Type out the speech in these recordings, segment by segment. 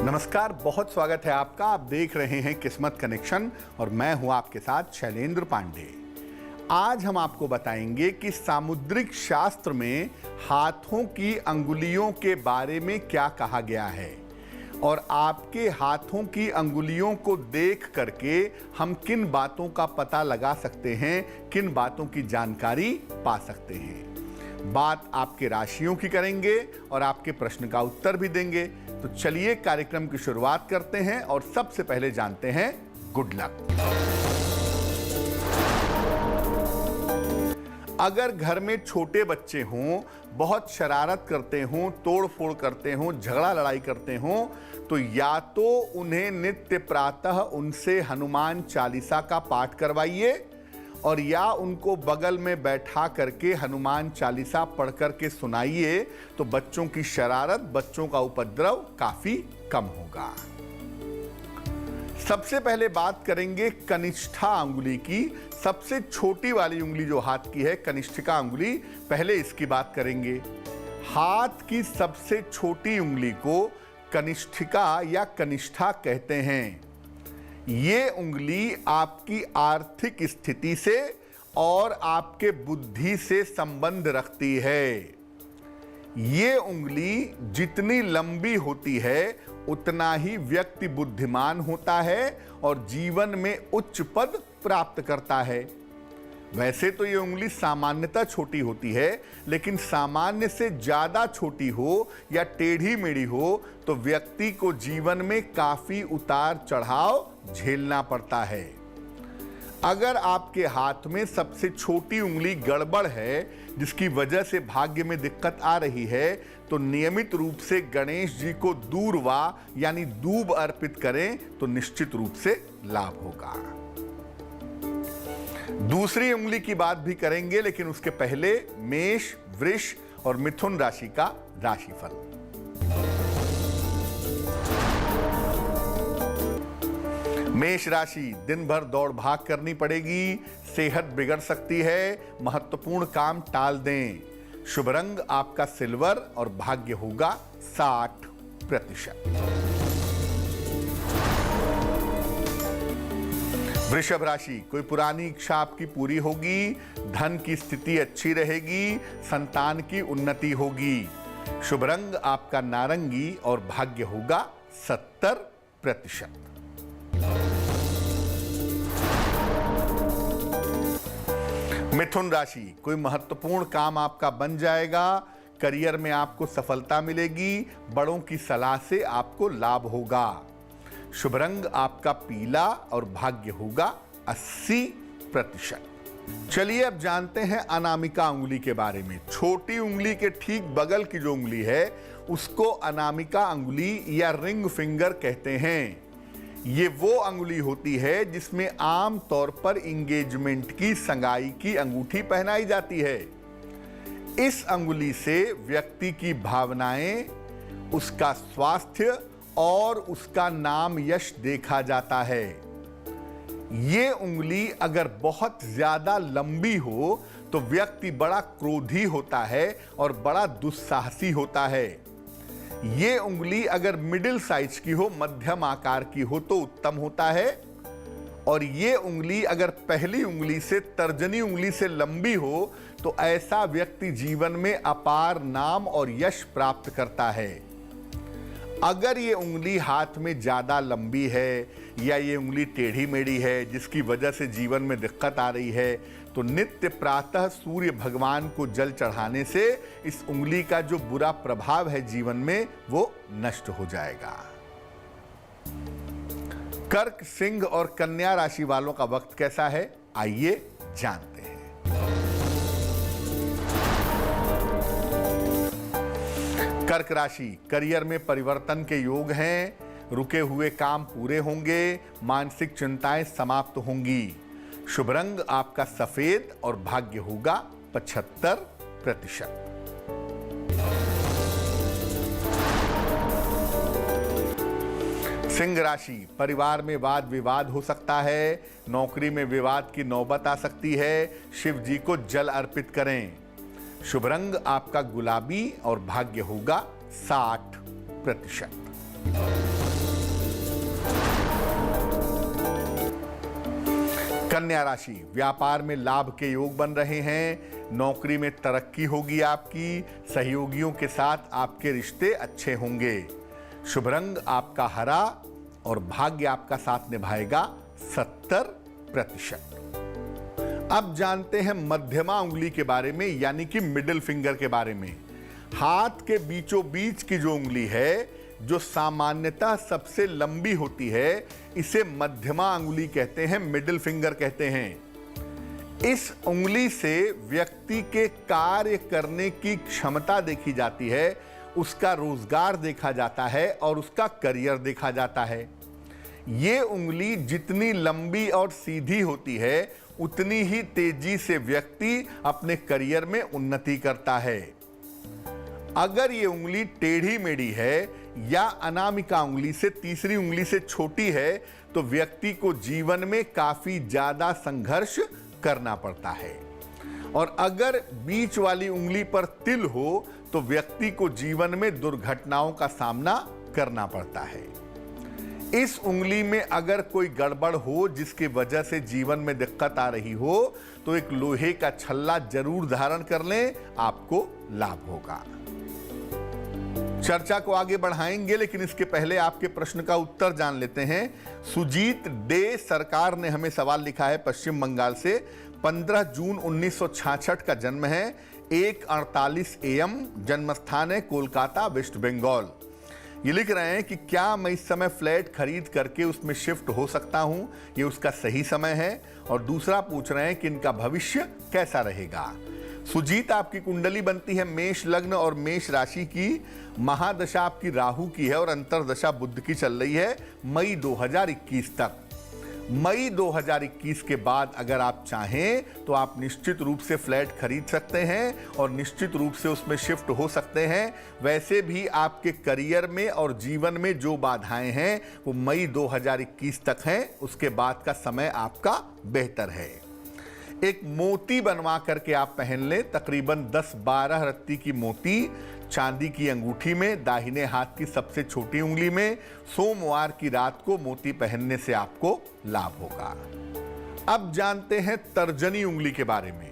नमस्कार, बहुत स्वागत है आपका। आप देख रहे हैं किस्मत कनेक्शन और मैं हूं आपके साथ शैलेंद्र पांडे। आज हम आपको बताएंगे कि सामुद्रिक शास्त्र में हाथों की अंगुलियों के बारे में क्या कहा गया है और आपके हाथों की अंगुलियों को देख करके हम किन बातों का पता लगा सकते हैं, किन बातों की जानकारी पा सकते हैं। बात आपके राशियों की करेंगे और आपके प्रश्न का उत्तर भी देंगे। तो चलिए कार्यक्रम की शुरुआत करते हैं और सबसे पहले जानते हैं गुड लक। अगर घर में छोटे बच्चे हों, बहुत शरारत करते हों, तोड़ फोड़ करते हों, झगड़ा लड़ाई करते हों, तो या तो उन्हें नित्य प्रातः उनसे हनुमान चालीसा का पाठ करवाइए और या उनको बगल में बैठा करके हनुमान चालीसा पढ़ करके सुनाइए, तो बच्चों की शरारत, बच्चों का उपद्रव काफी कम होगा। सबसे पहले बात करेंगे कनिष्ठा अंगुली की। सबसे छोटी वाली उंगली जो हाथ की है, कनिष्ठिका अंगुली, पहले इसकी बात करेंगे। हाथ की सबसे छोटी उंगली को कनिष्ठिका या कनिष्ठा कहते हैं। ये उंगली आपकी आर्थिक स्थिति से और आपके बुद्धि से संबंध रखती है। ये उंगली जितनी लंबी होती है उतना ही व्यक्ति बुद्धिमान होता है और जीवन में उच्च पद प्राप्त करता है। वैसे तो ये उंगली सामान्यतः छोटी होती है, लेकिन सामान्य से ज्यादा छोटी हो या टेढ़ी मेढ़ी हो तो व्यक्ति को जीवन में काफी उतार चढ़ाव झेलना पड़ता है। अगर आपके हाथ में सबसे छोटी उंगली गड़बड़ है, जिसकी वजह से भाग्य में दिक्कत आ रही है, तो नियमित रूप से गणेश जी को दूर्वा यानी दूब अर्पित करें तो निश्चित रूप से लाभ होगा। दूसरी उंगली की बात भी करेंगे, लेकिन उसके पहले मेष, वृष और मिथुन राशि का राशिफल। मेष राशि, दिन भर दौड़ भाग करनी पड़ेगी, सेहत बिगड़ सकती है, महत्वपूर्ण काम टाल दें। शुभ रंग आपका सिल्वर और भाग्य होगा 60%। वृषभ राशि, कोई पुरानी इच्छा आपकी पूरी होगी, धन की स्थिति अच्छी रहेगी, संतान की उन्नति होगी। शुभ रंग आपका नारंगी और भाग्य होगा 70%। मिथुन राशि, कोई महत्वपूर्ण काम आपका बन जाएगा, करियर में आपको सफलता मिलेगी, बड़ों की सलाह से आपको लाभ होगा। शुभ रंग आपका पीला और भाग्य होगा 80%। चलिए अब जानते हैं अनामिका उंगली के बारे में। छोटी उंगली के ठीक बगल की जो उंगली है उसको अनामिका उंगली या रिंग फिंगर कहते हैं। ये वो अंगुली होती है जिसमें आम तौर पर इंगेजमेंट की, संगाई की अंगूठी पहनाई जाती है। इस अंगुली से व्यक्ति की भावनाएं, उसका स्वास्थ्य और उसका नाम यश देखा जाता है। ये उंगली अगर बहुत ज्यादा लंबी हो तो व्यक्ति बड़ा क्रोधी होता है और बड़ा दुस्साहसी होता है। ये उंगली अगर मिडिल साइज की हो, मध्यम आकार की हो तो उत्तम होता है। और ये उंगली अगर पहली उंगली से, तर्जनी उंगली से लंबी हो तो ऐसा व्यक्ति जीवन में अपार नाम और यश प्राप्त करता है। अगर ये उंगली हाथ में ज्यादा लंबी है या ये उंगली टेढ़ी मेढ़ी है जिसकी वजह से जीवन में दिक्कत आ रही है, तो नित्य प्रातः सूर्य भगवान को जल चढ़ाने से इस उंगली का जो बुरा प्रभाव है जीवन में वो नष्ट हो जाएगा। कर्क, सिंह और कन्या राशि वालों का वक्त कैसा है, आइए जानते हैं। कर्क राशि, करियर में परिवर्तन के योग हैं, रुके हुए काम पूरे होंगे, मानसिक चिंताएं समाप्त होंगी। शुभ रंग आपका सफेद और भाग्य होगा 75%। सिंह राशि, परिवार में वाद विवाद हो सकता है, नौकरी में विवाद की नौबत आ सकती है, शिव जी को जल अर्पित करें। शुभ रंग आपका गुलाबी और भाग्य होगा 60%। कन्या राशि, व्यापार में लाभ के योग बन रहे हैं, नौकरी में तरक्की होगी आपकी, सहयोगियों के साथ आपके रिश्ते अच्छे होंगे। शुभ रंग आपका हरा और भाग्य आपका साथ निभाएगा 70%। अब जानते हैं मध्यमा उंगली के बारे में, यानी कि मिडिल फिंगर के बारे में। हाथ के बीचों बीच की जो उंगली है, जो सामान्यतः सबसे लंबी होती है, इसे मध्यमा उंगली कहते हैं, मिडिल फिंगर कहते हैं। इस उंगली से व्यक्ति के कार्य करने की क्षमता देखी जाती है, उसका रोजगार देखा जाता है और उसका करियर देखा जाता है। ये उंगली जितनी लंबी और सीधी होती है, उतनी ही तेजी से व्यक्ति अपने करियर में उन्नति करता है। अगर ये उंगली टेढ़ी मेढ़ी है या अनामिका उंगली से, तीसरी उंगली से छोटी है, तो व्यक्ति को जीवन में काफी ज्यादा संघर्ष करना पड़ता है। और अगर बीच वाली उंगली पर तिल हो, तो व्यक्ति को जीवन में दुर्घटनाओं का सामना करना पड़ता है। इस उंगली में अगर कोई गड़बड़ हो, जिसकी वजह से जीवन में दिक्कत आ रही हो, तो एक लोहे का छल्ला जरूर धारण कर लें, आपको लाभ होगा। चर्चा को आगे बढ़ाएंगे, लेकिन इसके पहले आपके प्रश्न का उत्तर जान लेते हैं। सुजीत डे सरकार ने हमें सवाल लिखा है पश्चिम बंगाल से। 15 जून 1966 का जन्म है, 1:48 AM, जन्म स्थान है कोलकाता, वेस्ट बंगाल। ये लिख रहे हैं कि क्या मैं इस समय फ्लैट खरीद करके उसमें शिफ्ट हो सकता हूं, ये उसका सही समय है। और दूसरा पूछ रहे हैं कि इनका भविष्य कैसा रहेगा। सुजीत, आपकी कुंडली बनती है मेष लग्न और मेष राशि की। महादशा आपकी राहु की है और अंतरदशा बुध की चल रही है मई 2021 तक। मई 2021 के बाद अगर आप चाहें तो आप निश्चित रूप से फ्लैट खरीद सकते हैं और निश्चित रूप से उसमें शिफ्ट हो सकते हैं। वैसे भी आपके करियर में और जीवन में जो बाधाएं हैं वो मई 2021 तक हैं, उसके बाद का समय आपका बेहतर है। एक मोती बनवा करके आप पहन लें, तकरीबन 10-12 रत्ती की मोती चांदी की अंगूठी में, दाहिने हाथ की सबसे छोटी उंगली में, सोमवार की रात को मोती पहनने से आपको लाभ होगा। अब जानते हैं तर्जनी उंगली के बारे में।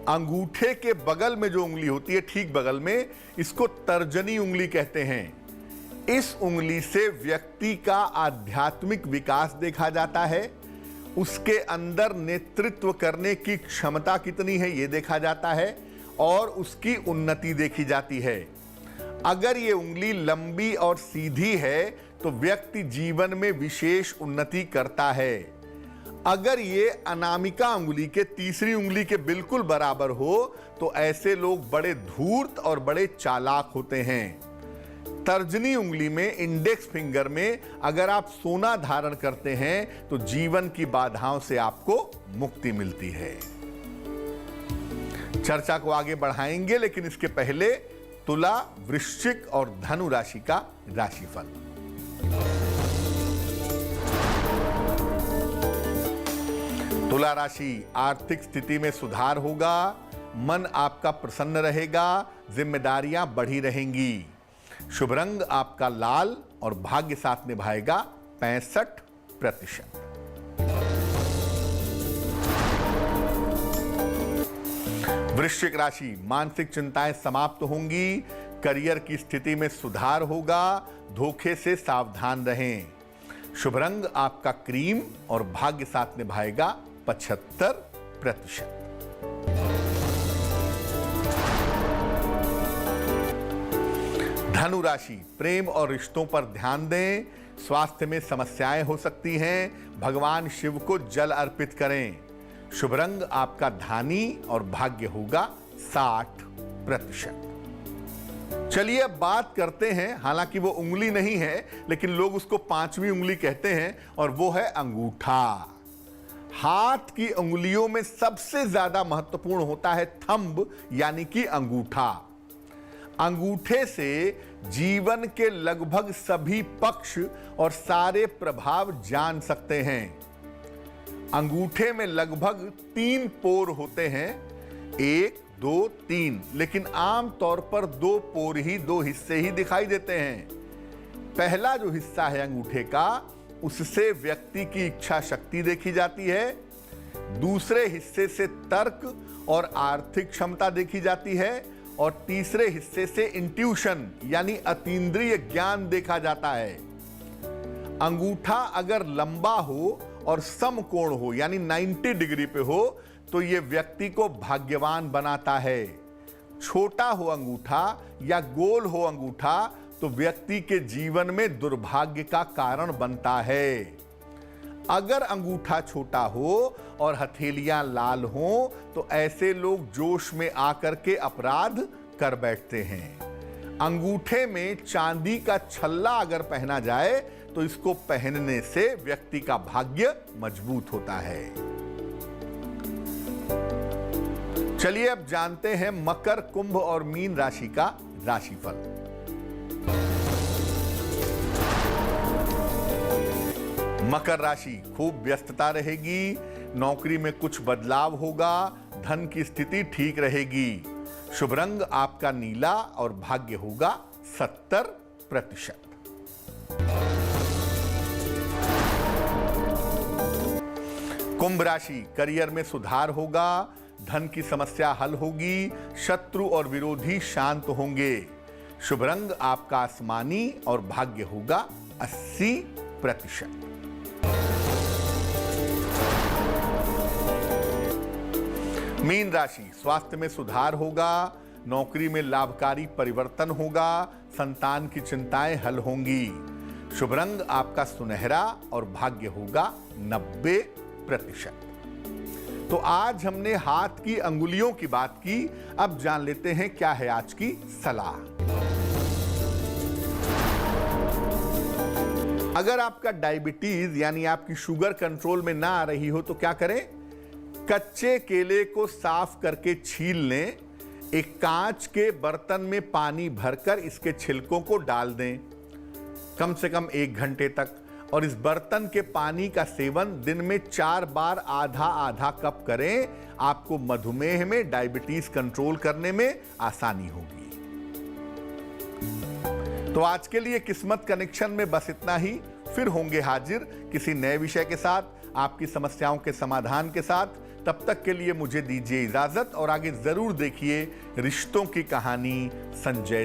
अंगूठे के बगल में जो उंगली होती है, ठीक बगल में, इसको तर्जनी उंगली कहते हैं। इस उंगली से व्यक्ति का आध्यात्मिक विकास देखा जाता है, उसके अंदर नेतृत्व करने की क्षमता कितनी है ये देखा जाता है और उसकी उन्नति देखी जाती है। अगर ये उंगली लंबी और सीधी है तो व्यक्ति जीवन में विशेष उन्नति करता है। अगर ये अनामिका उंगली के तीसरी उंगली के बिल्कुल बराबर हो तो ऐसे लोग बड़े धूर्त और बड़े चालाक होते हैं। तर्जनी उंगली में, इंडेक्स फिंगर में अगर आप सोना धारण करते हैं तो जीवन की बाधाओं से आपको मुक्ति मिलती है। चर्चा को आगे बढ़ाएंगे, लेकिन इसके पहले तुला, वृश्चिक और धनु राशि का राशिफल। तुला राशि, आर्थिक स्थिति में सुधार होगा, मन आपका प्रसन्न रहेगा, जिम्मेदारियां बढ़ी रहेंगी। शुभ रंग आपका लाल और भाग्य साथ निभाएगा 65%। वृश्चिक राशि, मानसिक चिंताएं समाप्त होंगी, करियर की स्थिति में सुधार होगा, धोखे से सावधान रहें। शुभ रंग आपका क्रीम और भाग्य साथ निभाएगा 75%। धनु राशि, प्रेम और रिश्तों पर ध्यान दें, स्वास्थ्य में समस्याएं हो सकती हैं, भगवान शिव को जल अर्पित करें। शुभ रंग आपका धानी और भाग्य होगा 60%। चलिए अब बात करते हैं, हालांकि वो उंगली नहीं है लेकिन लोग उसको 5वीं उंगली कहते हैं, और वो है अंगूठा। हाथ की उंगलियों में सबसे ज्यादा महत्वपूर्ण होता है थंब, यानी कि अंगूठा। अंगूठे से जीवन के लगभग सभी पक्ष और सारे प्रभाव जान सकते हैं। अंगूठे में लगभग 3 पोर होते हैं, 1, 2, 3, लेकिन आम तौर पर 2 पोर ही, 2 हिस्से ही दिखाई देते हैं। पहला जो हिस्सा है अंगूठे का, उससे व्यक्ति की इच्छा शक्ति देखी जाती है। दूसरे हिस्से से तर्क और आर्थिक क्षमता देखी जाती है और तीसरे हिस्से से इंट्यूशन यानी अतीन्द्रिय ज्ञान देखा जाता है। अंगूठा अगर लंबा हो और समकोण हो यानी 90 डिग्री पे हो तो यह व्यक्ति को भाग्यवान बनाता है। छोटा हो अंगूठा या गोल हो अंगूठा तो व्यक्ति के जीवन में दुर्भाग्य का कारण बनता है। अगर अंगूठा छोटा हो और हथेलियां लाल हों तो ऐसे लोग जोश में आकर के अपराध कर बैठते हैं। अंगूठे में चांदी का छल्ला अगर पहना जाए तो इसको पहनने से व्यक्ति का भाग्य मजबूत होता है। चलिए अब जानते हैं मकर, कुंभ और मीन राशि का राशिफल। मकर राशि, खूब व्यस्तता रहेगी, नौकरी में कुछ बदलाव होगा, धन की स्थिति ठीक रहेगी। शुभ रंग आपका नीला और भाग्य होगा 70%। कुंभ राशि, करियर में सुधार होगा, धन की समस्या हल होगी, शत्रु और विरोधी शांत होंगे। शुभ रंग आपका आसमानी और भाग्य होगा 80%। मीन राशि, स्वास्थ्य में सुधार होगा, नौकरी में लाभकारी परिवर्तन होगा, संतान की चिंताएं हल होंगी। शुभ रंग आपका सुनहरा और भाग्य होगा 90%। तो आज हमने हाथ की अंगुलियों की बात की, अब जान लेते हैं क्या है आज की सलाह। अगर आपका डायबिटीज यानी आपकी शुगर कंट्रोल में ना आ रही हो तो क्या करें? कच्चे केले को साफ करके छील लें, एक कांच के बर्तन में पानी भरकर इसके छिलकों को डाल दें कम से कम 1 घंटे तक, और इस बर्तन के पानी का सेवन दिन में 4 बार आधा आधा कप करें। आपको मधुमेह में डायबिटीज कंट्रोल करने में आसानी होगी। तो आज के लिए किस्मत कनेक्शन में बस इतना ही। फिर होंगे हाजिर किसी नए विषय के साथ, आपकी समस्याओं के समाधान के साथ। तब तक के लिए मुझे दीजिए इजाजत और आगे जरूर देखिए रिश्तों की कहानी संजय